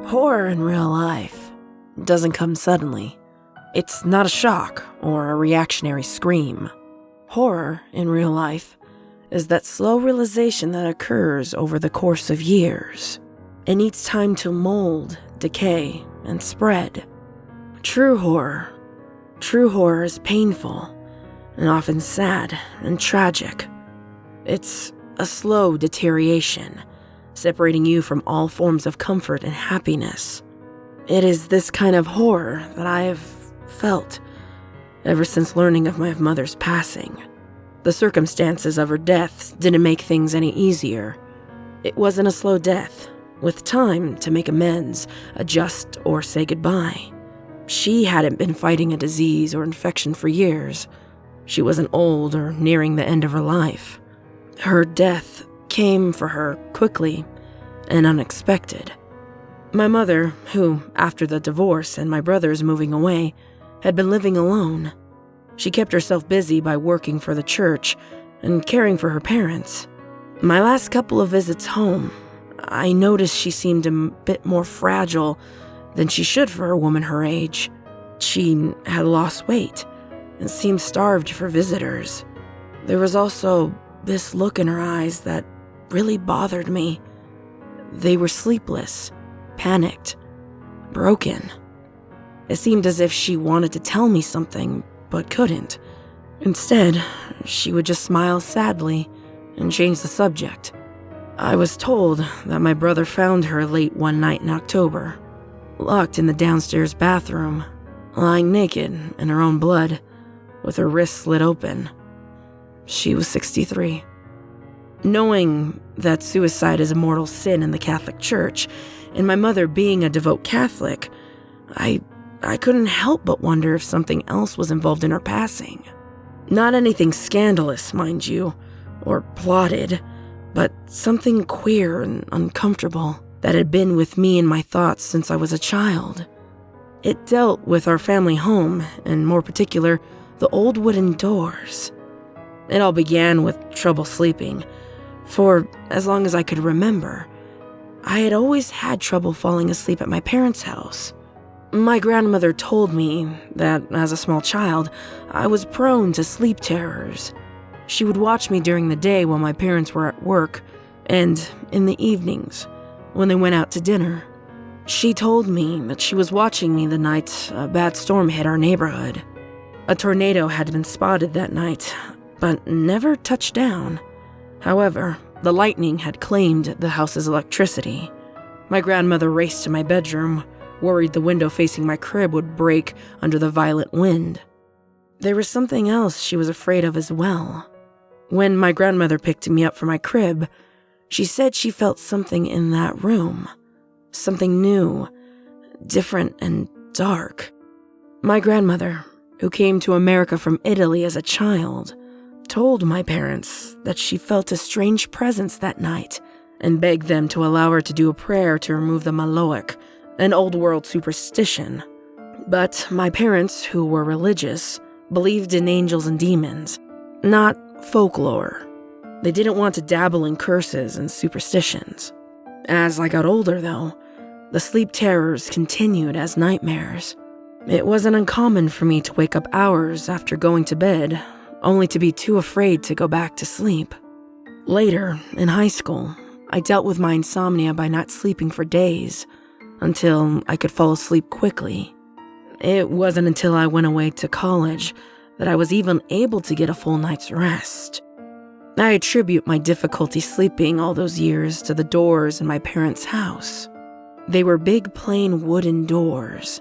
Horror in real life doesn't come suddenly. It's not a shock or a reactionary scream. Horror in real life is that slow realization that occurs over the course of years. It needs time to mold, decay, and spread. True horror is painful and often sad and tragic. It's a slow deterioration, separating you from all forms of comfort and happiness. It is this kind of horror that I have felt ever since learning of my mother's passing. The circumstances of her death didn't make things any easier. It wasn't a slow death, with time to make amends, adjust, or say goodbye. She hadn't been fighting a disease or infection for years. She wasn't old or nearing the end of her life. Her death came for her quickly and unexpected. My mother, who, after the divorce and my brothers moving away, had been living alone. She kept herself busy by working for the church and caring for her parents. My last couple of visits home, I noticed she seemed a bit more fragile than she should for a woman her age. She had lost weight and seemed starved for visitors. There was also this look in her eyes that really bothered me. They were sleepless, panicked, broken. It seemed as if she wanted to tell me something, but couldn't. Instead, she would just smile sadly and change the subject. I was told that my brother found her late one night in October, locked in the downstairs bathroom, lying naked in her own blood, with her wrists slit open. She was 63. Knowing that suicide is a mortal sin in the Catholic Church, and my mother being a devout Catholic, I couldn't help but wonder if something else was involved in her passing. Not anything scandalous, mind you, or plotted, but something queer and uncomfortable that had been with me in my thoughts since I was a child. It dealt with our family home, and more particular, the old wooden doors. It all began with trouble sleeping. For as long as I could remember, I had always had trouble falling asleep at my parents' house. My grandmother told me that, as a small child, I was prone to sleep terrors. She would watch me during the day while my parents were at work, and in the evenings, when they went out to dinner. She told me that she was watching me the night a bad storm hit our neighborhood. A tornado had been spotted that night, but never touched down. However, the lightning had claimed the house's electricity. My grandmother raced to my bedroom, worried the window facing my crib would break under the violent wind. There was something else she was afraid of as well. When my grandmother picked me up from my crib, she said she felt something in that room. Something new, different, and dark. My grandmother, who came to America from Italy as a child, told my parents that she felt a strange presence that night and begged them to allow her to do a prayer to remove the maloak, an old-world superstition. But my parents, who were religious, believed in angels and demons, not folklore. They didn't want to dabble in curses and superstitions. As I got older, though, the sleep terrors continued as nightmares. It wasn't uncommon for me to wake up hours after going to bed, only to be too afraid to go back to sleep. Later, in high school, I dealt with my insomnia by not sleeping for days, until I could fall asleep quickly. It wasn't until I went away to college that I was even able to get a full night's rest. I attribute my difficulty sleeping all those years to the doors in my parents' house. They were big plain wooden doors,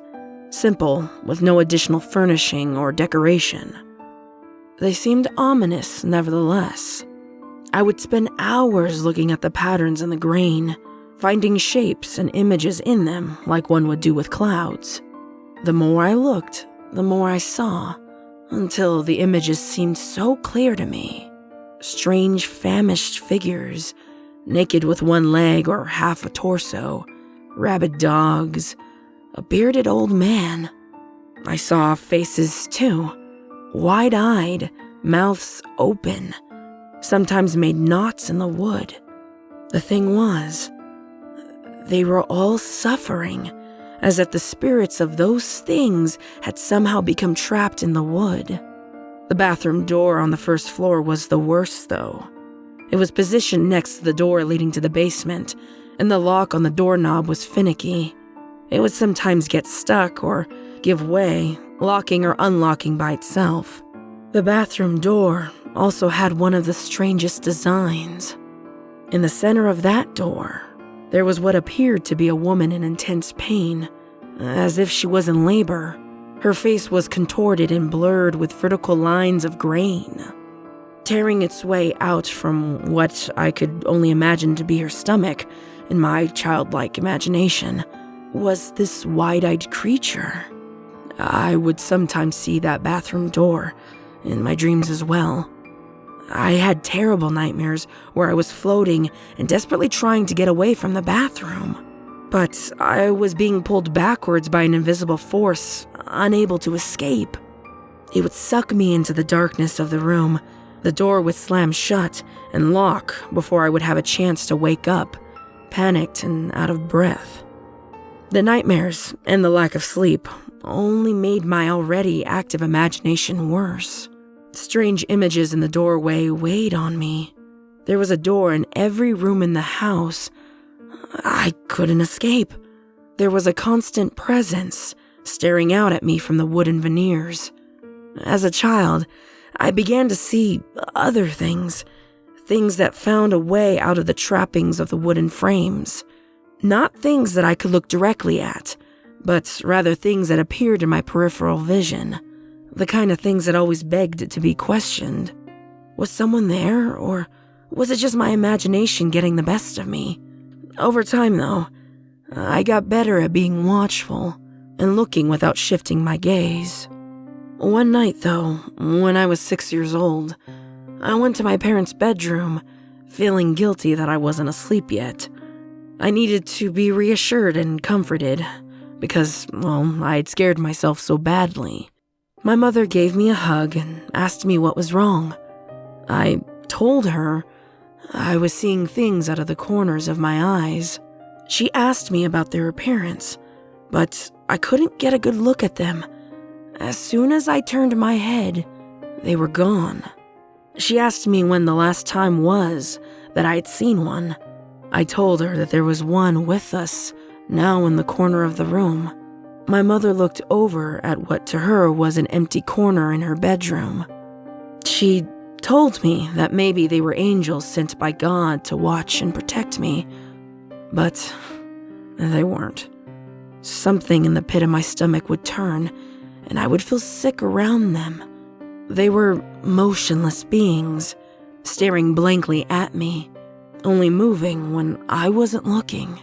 simple, with no additional furnishing or decoration. They seemed ominous, nevertheless. I would spend hours looking at the patterns in the grain, finding shapes and images in them like one would do with clouds. The more I looked, the more I saw, until the images seemed so clear to me. Strange, famished figures, naked with one leg or half a torso, rabid dogs, a bearded old man. I saw faces too, wide-eyed, mouths open, sometimes made knots in the wood. The thing was, they were all suffering, as if the spirits of those things had somehow become trapped in the wood. The bathroom door on the first floor was the worst, though. It was positioned next to the door leading to the basement, and the lock on the doorknob was finicky. It would sometimes get stuck or give way, locking or unlocking by itself. The bathroom door also had one of the strangest designs. In the center of that door, there was what appeared to be a woman in intense pain, as if she was in labor. Her face was contorted and blurred with vertical lines of grain. Tearing its way out from what I could only imagine to be her stomach, in my childlike imagination, was this wide-eyed creature. I would sometimes see that bathroom door in my dreams as well. I had terrible nightmares where I was floating and desperately trying to get away from the bathroom. But I was being pulled backwards by an invisible force, unable to escape. It would suck me into the darkness of the room. The door would slam shut and lock before I would have a chance to wake up, panicked and out of breath. The nightmares and the lack of sleep only made my already active imagination worse. Strange images in the doorway weighed on me. There was a door in every room in the house. I couldn't escape. There was a constant presence staring out at me from the wooden veneers. As a child, I began to see other things that found a way out of the trappings of the wooden frames. Not things that I could look directly at, but rather things that appeared in my peripheral vision. The kind of things that always begged to be questioned. Was someone there, or was it just my imagination getting the best of me? Over time, though, I got better at being watchful and looking without shifting my gaze. One night, though, when I was 6 years old, I went to my parents' bedroom, feeling guilty that I wasn't asleep yet. I needed to be reassured and comforted because, I had scared myself so badly. My mother gave me a hug and asked me what was wrong. I told her I was seeing things out of the corners of my eyes. She asked me about their appearance, but I couldn't get a good look at them. As soon as I turned my head, they were gone. She asked me when the last time was that I had seen one. I told her that there was one with us, now in the corner of the room. My mother looked over at what to her was an empty corner in her bedroom. She told me that maybe they were angels sent by God to watch and protect me, but they weren't. Something in the pit of my stomach would turn, and I would feel sick around them. They were motionless beings, staring blankly at me, only moving when I wasn't looking,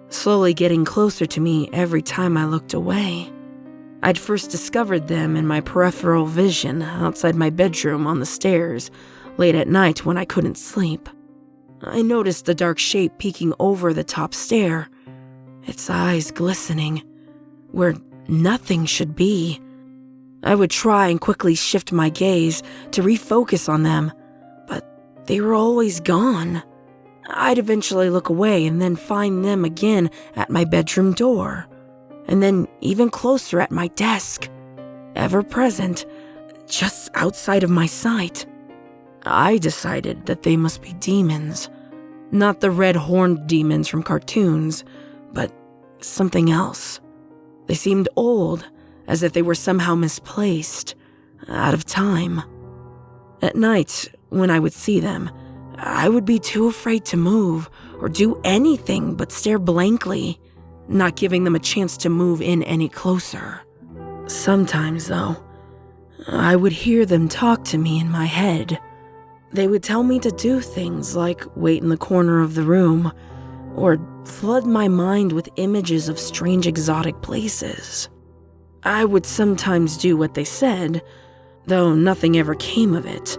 slowly getting closer to me every time I looked away. I'd first discovered them in my peripheral vision outside my bedroom on the stairs, late at night when I couldn't sleep. I noticed the dark shape peeking over the top stair, its eyes glistening, where nothing should be. I would try and quickly shift my gaze to refocus on them, but they were always gone. I'd eventually look away and then find them again at my bedroom door, and then even closer at my desk, ever present, just outside of my sight. I decided that they must be demons, not the red-horned demons from cartoons, but something else. They seemed old, as if they were somehow misplaced, out of time. At night, when I would see them, I would be too afraid to move or do anything but stare blankly, not giving them a chance to move in any closer. Sometimes, though, I would hear them talk to me in my head. They would tell me to do things like wait in the corner of the room, or flood my mind with images of strange exotic places. I would sometimes do what they said, though nothing ever came of it.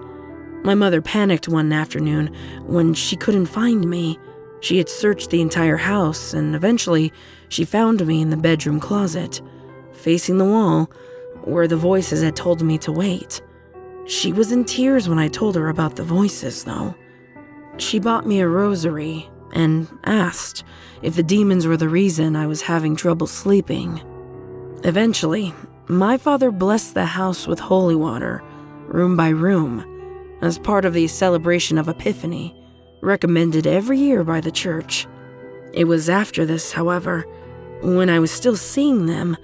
My mother panicked one afternoon when she couldn't find me. She had searched the entire house, and eventually she found me in the bedroom closet, facing the wall, where the voices had told me to wait. She was in tears when I told her about the voices, though. She bought me a rosary and asked if the demons were the reason I was having trouble sleeping. Eventually, my father blessed the house with holy water, room by room, as part of the celebration of Epiphany, recommended every year by the church. It was after this, however, when I was still seeing them,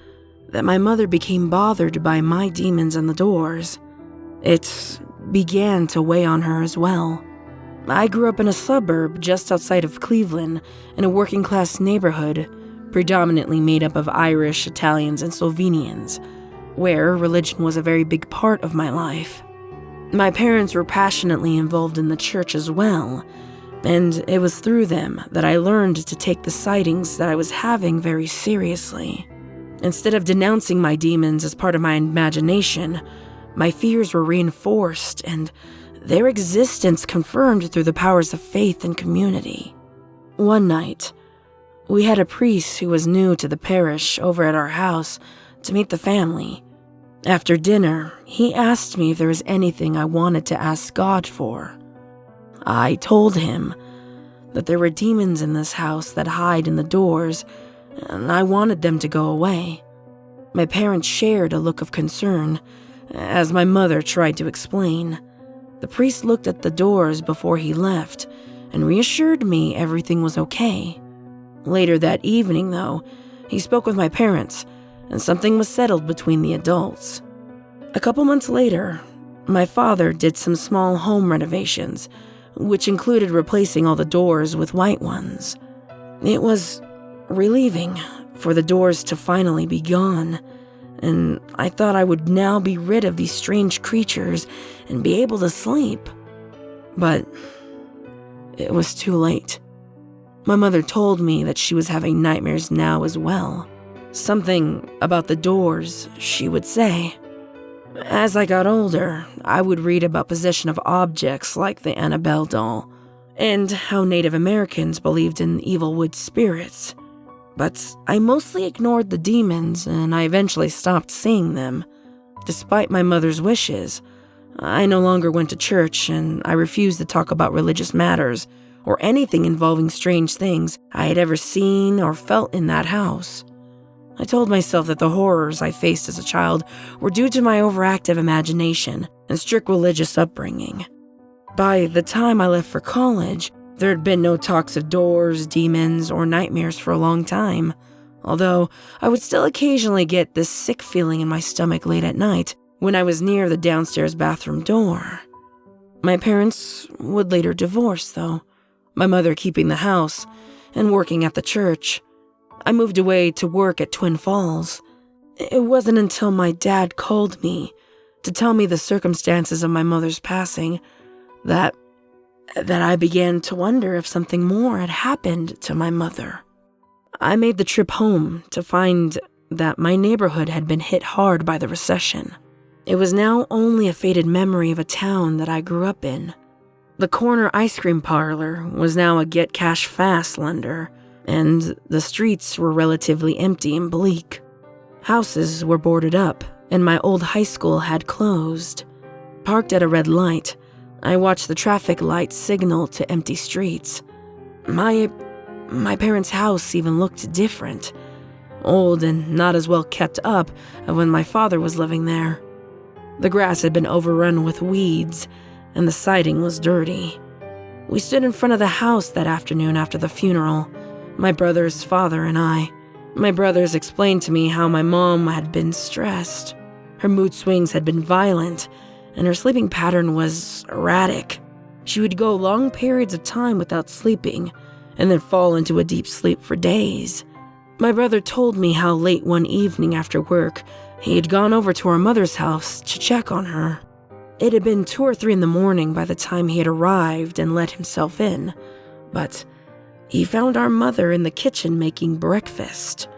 that my mother became bothered by my demons and the doors. It began to weigh on her as well. I grew up in a suburb just outside of Cleveland, in a working-class neighborhood, predominantly made up of Irish, Italians, and Slovenians, where religion was a very big part of my life. My parents were passionately involved in the church as well, and it was through them that I learned to take the sightings that I was having very seriously. Instead of denouncing my demons as part of my imagination, my fears were reinforced and their existence confirmed through the powers of faith and community. One night, we had a priest who was new to the parish over at our house to meet the family. After dinner, he asked me if there was anything I wanted to ask God for. I told him that there were demons in this house that hide in the doors, and I wanted them to go away. My parents shared a look of concern, as my mother tried to explain. The priest looked at the doors before he left and reassured me everything was okay. Later that evening, though, he spoke with my parents, and something was settled between the adults. A couple months later, my father did some small home renovations, which included replacing all the doors with white ones. It was relieving for the doors to finally be gone, and I thought I would now be rid of these strange creatures and be able to sleep. But it was too late. My mother told me that she was having nightmares now as well. Something about the doors, she would say. As I got older, I would read about possession of objects like the Annabelle doll, and how Native Americans believed in evil wood spirits. But I mostly ignored the demons, and I eventually stopped seeing them. Despite my mother's wishes, I no longer went to church, and I refused to talk about religious matters or anything involving strange things I had ever seen or felt in that house. I told myself that the horrors I faced as a child were due to my overactive imagination and strict religious upbringing. By the time I left for college, there had been no talks of doors, demons, or nightmares for a long time, although I would still occasionally get this sick feeling in my stomach late at night when I was near the downstairs bathroom door. My parents would later divorce, though, my mother keeping the house and working at the church. I moved away to work at Twin Falls. It wasn't until my dad called me to tell me the circumstances of my mother's passing that I began to wonder if something more had happened to my mother. I made the trip home to find that my neighborhood had been hit hard by the recession. It was now only a faded memory of a town that I grew up in. The corner ice cream parlor was now a get cash fast lender, and the streets were relatively empty and bleak. Houses were boarded up, and my old high school had closed. Parked at a red light, I watched the traffic lights signal to empty streets. My parents' house even looked different, old and not as well kept up as when my father was living there. The grass had been overrun with weeds, and the siding was dirty. We stood in front of the house that afternoon after the funeral, my brother's father and I. My brothers explained to me how my mom had been stressed. Her mood swings had been violent, and her sleeping pattern was erratic. She would go long periods of time without sleeping, and then fall into a deep sleep for days. My brother told me how late one evening after work, he had gone over to our mother's house to check on her. It had been 2 or 3 in the morning by the time he had arrived and let himself in, but he found our mother in the kitchen making breakfast.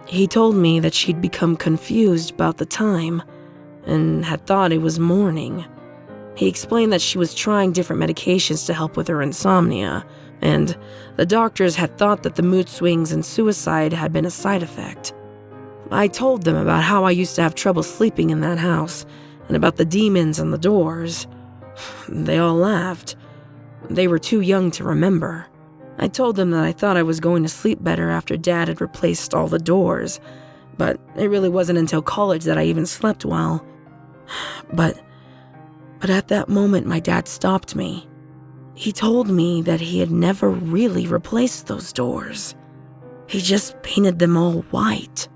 He told me that she'd become confused about the time and had thought it was morning. He explained that she was trying different medications to help with her insomnia, and the doctors had thought that the mood swings and suicide had been a side effect. I told them about how I used to have trouble sleeping in that house and about the demons and the doors. They all laughed. They were too young to remember. I told them that I thought I was going to sleep better after Dad had replaced all the doors, but it really wasn't until college that I even slept well. But at that moment, my dad stopped me. He told me that he had never really replaced those doors. He just painted them all white.